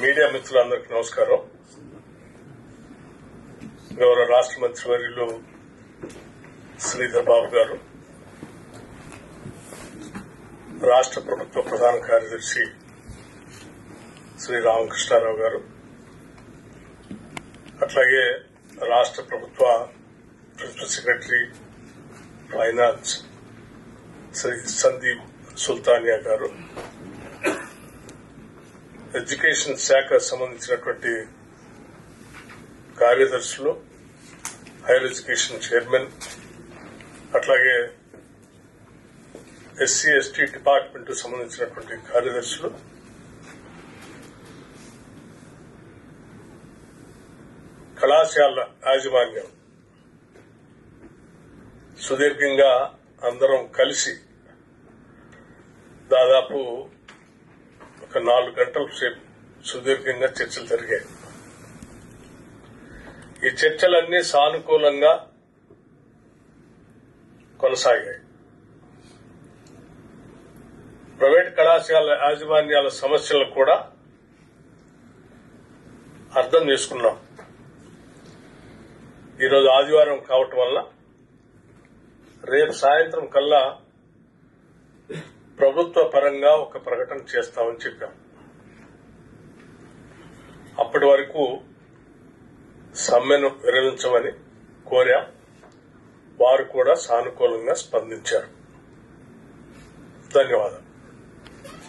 Media మిత్రులందరికీ నమస్కారం. గౌరవ రాష్ట్ర మంత్రివర్యులు శ్రీధర్ బాబు గారు, రాష్ట్ర ప్రభుత్వ ప్రధాన కార్యదర్శి శ్రీ రామకృష్ణారావు గారు, అట్లాగే రాష్ట్ర ప్రభుత్వ principal secretary finance Shri Sandeep Sultania గారు, ఎడ్యుకేషన్ శాఖ సంబంధించినటువంటి కార్యదర్శులు, హైయర్ ఎడ్యుకేషన్ చైర్మన్, అట్లాగే ఎస్సీ ఎస్టీ డిపార్ట్మెంట్ సంబంధించినటువంటి కార్యదర్శులు, కళాశాల యాజమాన్యం సుదీర్ఘంగా అందరం కలిసి దాదాపు ఒక 4 గంటల సేపు సుదీర్ఘంగా చర్చలు జరిగాయి. ఈ చర్చలన్నీ సానుకూలంగా కొనసాగాయి. ప్రైవేట్ కళాశాల యాజమాన్యాల సమస్యలను కూడా అర్థం చేసుకున్నాం. ఈరోజు ఆదివారం కావటం వల్ల రేపు సాయంత్రం కల్లా ప్రభుత్వ పరంగా ఒక ప్రకటన చేస్తామని చెప్పాం. అప్పటి వరకు సమ్మెను విరమించమని కోరాం. వారు కూడా సానుకూలంగా స్పందించారు. ధన్యవాదాలు.